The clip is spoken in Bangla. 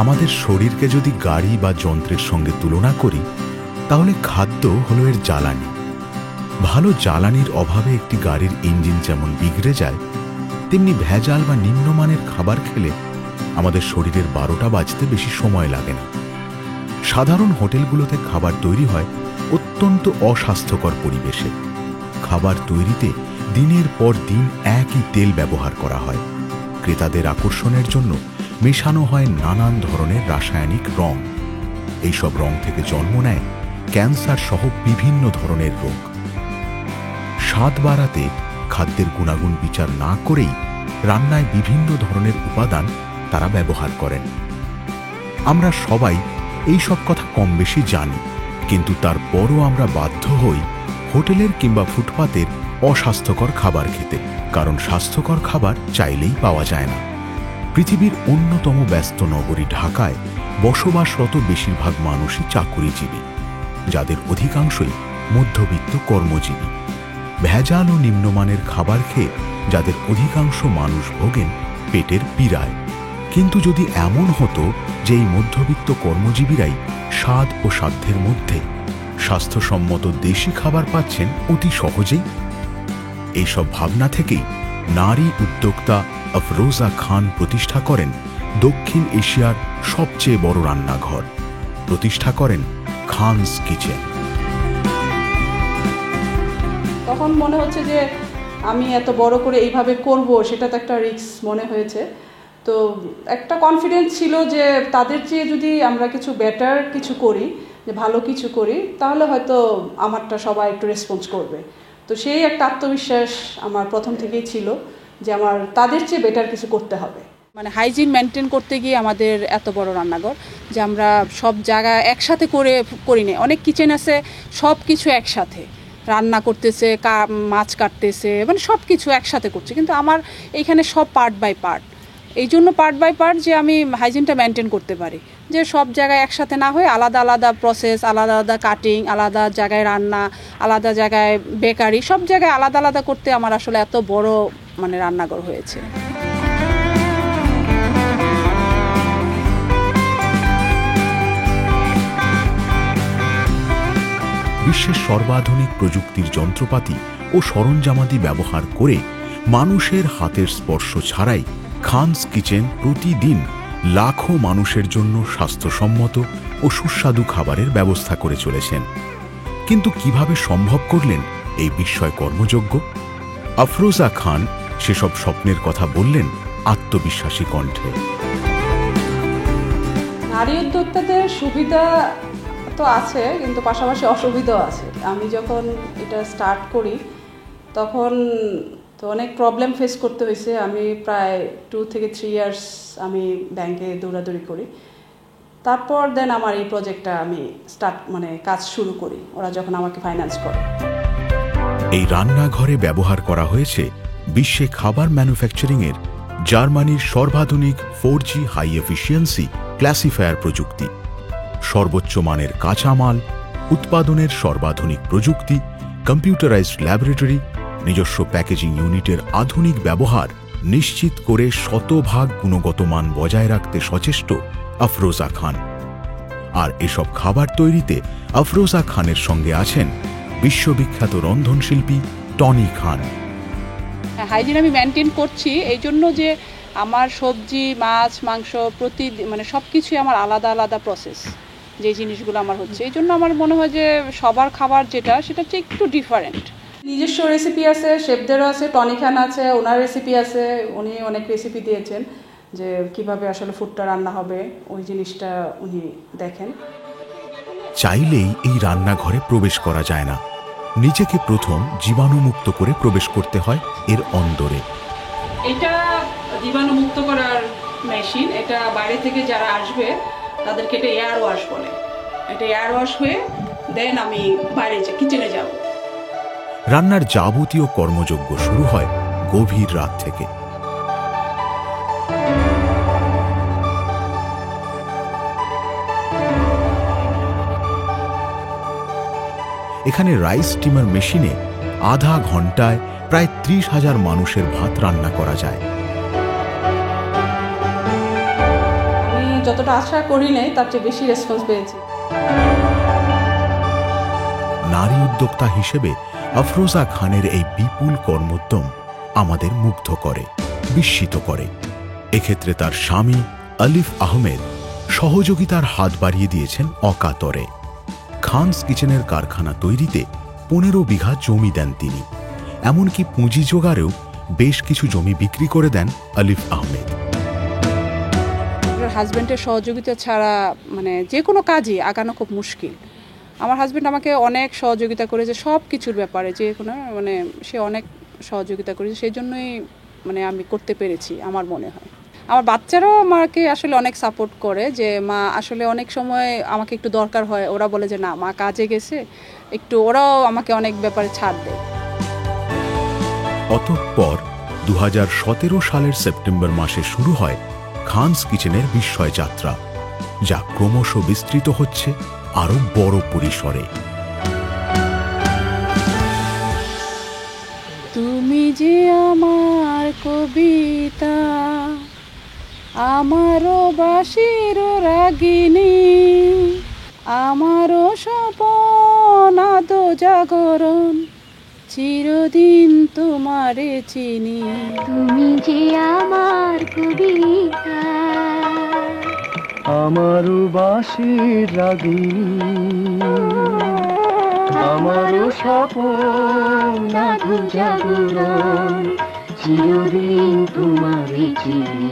আমাদের শরীরকে যদি গাড়ি বা যন্ত্রের সঙ্গে তুলনা করি, তাহলে খাদ্য হলো এর জ্বালানি। ভালো জ্বালানির অভাবে একটি গাড়ির ইঞ্জিন যেমন বিগড়ে যায়, তেমনি ভেজাল বা নিম্নমানের খাবার খেলে আমাদের শরীরের 12টা বাজতে বেশি সময় লাগে না। সাধারণ হোটেলগুলোতে খাবার তৈরি হয় অত্যন্ত অস্বাস্থ্যকর পরিবেশে। খাবার তৈরিতে দিনের পর দিন একই তেল ব্যবহার করা হয়। ক্রেতাদের আকর্ষণের জন্য মেশানো হয় নানান ধরনের রাসায়নিক রং। এইসব রং থেকে জন্ম নেয় ক্যান্সার সহ বিভিন্ন ধরনের রোগ। স্বাদ বাড়াতে খাদ্যের গুণাগুণ বিচার না করেই রান্নায় বিভিন্ন ধরনের উপাদান তারা ব্যবহার করেন। আমরা সবাই এই সব কথা কম বেশি জানি, কিন্তু তারপরও আমরা বাধ্য হই হোটেলের কিংবা ফুটপাতের অস্বাস্থ্যকর খাবার খেতে, কারণ স্বাস্থ্যকর খাবার চাইলেই পাওয়া যায় না। পৃথিবীর অন্যতম ব্যস্ত নগরী ঢাকায় বসবাসরত বেশিরভাগ মানুষই চাকুরিজীবী, যাদের অধিকাংশই মধ্যবিত্ত কর্মজীবী। ভেজাল ও নিম্নমানের খাবার খেয়ে যাদের অধিকাংশ মানুষ ভোগেন পেটের পীড়ায়। কিন্তু যদি এমন হতো যে এই মধ্যবিত্ত কর্মজীবীরাই স্বাদ ও সাধ্যের মধ্যে স্বাস্থ্যসম্মত দেশি খাবার পাচ্ছেন অতি সহজেই। এইসব ভাবনা থেকেই নারী উদ্যোক্তা আফরোজা খান প্রতিষ্ঠা করেন দক্ষিণ এশিয়ার সবচেয়ে বড় রান্নাঘর। প্রতিষ্ঠা করেন খানস কিচেন। তখন মনে হচ্ছে যে আমি এত বড় করে এইভাবে করব, সেটা তো একটা রিস্ক মনে হয়েছে। তো একটা কনফিডেন্স ছিল যে তাদের চেয়ে যদি আমরা কিছু বেটার কিছু করি, যে ভালো কিছু করি, তাহলে হয়তো আমারটা সবাই একটু রেসপন্স করবে। তো সেই একটা আত্মবিশ্বাস আমার প্রথম থেকেই ছিল যে আমার তাদের চেয়ে বেটার কিছু করতে হবে। মানে হাইজিন মেনটেন করতে গিয়ে আমাদের এত বড় রান্নাঘর যে আমরা সব জায়গা একসাথে করি না। অনেক কিচেন আছে সব কিছু একসাথে রান্না করতেছে, মাছ কাটতেছে, মানে সব কিছু একসাথে করছে, কিন্তু আমার এইখানে সব পার্ট বাই পার্ট। এই জন্য পার্ট বাই পার্ট যে আমি হাইজিনটা মেনটেন করতে পারি, যে সব জায়গায় একসাথে না হয়ে আলাদা আলাদা প্রসেস, আলাদা আলাদা কাটিং, আলাদা জায়গায় রান্না, আলাদা জায়গায় বেকারি, সব জায়গায় আলাদা আলাদা করতে আমার আসলে এত বড় মানে রান্নাঘর হয়েছে। বিশ্বের সর্বাধুনিক প্রযুক্তির যন্ত্রপাতি ও সরঞ্জামাদি ব্যবহার করে মানুষের হাতের স্পর্শ ছাড়াই খানস কিচেন প্রতিদিন লাখো মানুষের জন্য স্বাস্থ্যসম্মত ও সুস্বাদু খাবারের ব্যবস্থা করে চলেছেন। কিন্তু কিভাবে সম্ভব করলেন এই বিস্ময় কর্মযজ্ঞ? আফরোজা খান সেসব স্বপ্নের কথা বললেন আত্মবিশ্বাসী কণ্ঠে। নারী উদ্যোক্তাদের সুবিধা তো আছে, কিন্তু পাশাপাশি অসুবিধাও আছে। আমি যখন এটা স্টার্ট করি তখন তো অনেক প্রবলেম ফেস করতে হয়েছে। আমি প্রায় 2 থেকে 3 ইয়ার্স আমি ব্যাংকে দৌড়াদৌড়ি করি। তারপর দেন আমার এই প্রজেক্টটা আমি কাজ শুরু করি, ওরা যখন আমাকে ফাইন্যান্স করে। এই রান্নাঘরে ব্যবহার করা হয়েছে বিশ্বে খাবার ম্যানুফ্যাকচারিংয়ের জার্মানির সর্বাধুনিক 4G হাই এফিসিয়েন্সি ক্লাসিফায়ার প্রযুক্তি, সর্বোচ্চ মানের কাঁচামাল, উৎপাদনের সর্বাধুনিক প্রযুক্তি, কম্পিউটারাইজড ল্যাবরেটরি, নিজস্ব প্যাকেজিং ইউনিটের আধুনিক ব্যবহার নিশ্চিত করে শতভাগ গুণগত মান বজায় রাখতে সচেষ্ট আফরোজা খান। আর এসব খাবার তৈরিতে আফরোজা খানের সঙ্গে আছেন বিশ্ববিখ্যাত রন্ধনশিল্পী টনি খান। হাইজিন আমি মেনটেন করছি এই জন্য যে আমার সবজি, মাছ, মাংস মানে সব কিছুই আমার আলাদা আলাদা প্রসেস, যে জিনিসগুলো আমার হচ্ছে। এই জন্য আমার মনে হয় যে সবার খাবার যেটা সেটা একটু ডিফারেন্ট। নিজস্ব রেসিপি আছে, শেফদেরও আছে, টনি খান আছে, ওনার রেসিপি আছে, উনি অনেক রেসিপি দিয়েছেন যে কিভাবে আসলে ফুডটা রান্না হবে, ওই জিনিসটা উনি দেখেন। চাইলেই এই রান্নাঘরে প্রবেশ করা যায় না, নিজেকে প্রথম জীবাণুমুক্ত করে প্রবেশ করতে হয় এর অন্দরে। এটা জীবাণুমুক্ত করার মেশিন। এটা বাইরে থেকে যারা আসবে তাদেরকে এটা এয়ার ওয়াশ বলে। এটা এয়ার ওয়াশ হয়ে দেন আমি বাইরে কিচেনে যাব। রান্নার যাবতীয় কর্মযজ্ঞ শুরু হয় গভীর রাত থেকে। এখানে রাইস স্টিমার মেশিনে আধা ঘন্টায় প্রায় 30,000 মানুষের ভাত রান্না করা যায়। আমি যতটা আশা করি নাই তার চেয়ে বেশি রেসপন্স পেয়েছি। নারী উদ্যোক্তা হিসেবে আফরোজা খানের এই বিপুল কর্মোদ্যম আমাদের মুগ্ধ করে, বিস্মিত করে। এক্ষেত্রে তার স্বামী আলিফ আহমেদ সহযোগিতার হাত বাড়িয়ে দিয়েছেন অকাতরে। খানস কিচেনের কারখানা তৈরিতে 15 বিঘা জমি দেন তিনি। এমনকি পুঁজি জোগাড়েও বেশ কিছু জমি বিক্রি করে দেন আলিফ আহমেদ। হাজব্যান্ডের সহযোগিতা ছাড়া মানে যে কোনো কাজই আগানো খুব মুশকিল। আমার হাজব্যান্ড আমাকে অনেক সহযোগিতা করেছে সব কিছুর ব্যাপারে, যে কোনো মানে সে অনেক সহযোগিতা করেছে, সেই জন্যই মানে আমি করতে পেরেছি আমার মনে হয়। আমার বাচ্চারাও আমাকে আসলে অনেক সাপোর্ট করে, যে মা আসলে অনেক সময় আমাকে একটু দরকার হয়, ওরা বলে যে না মা কাজে গেছে, একটু ওরাও আমাকে অনেক ব্যাপারে ছাড় দেয়। অতঃপর 2017 সালের সেপ্টেম্বর মাসে শুরু হয় খানস কিচেনের বিস্ময় যাত্রা, যা ক্রমশ বিস্তৃত হচ্ছে আরো বড় পরিসরে। তুমি যে আমার কবিতা, আমারও বাঁশির রাগিনী, আমারও স্বপন আদো জাগরণ, চিরদিন তোমারে চিনি। তুমি যে আমার কবিতা, আমারও বাঁশির রাগিনী, আমারও স্বপন আদো জাগরণ, চিরদিন তোমারে চিনি।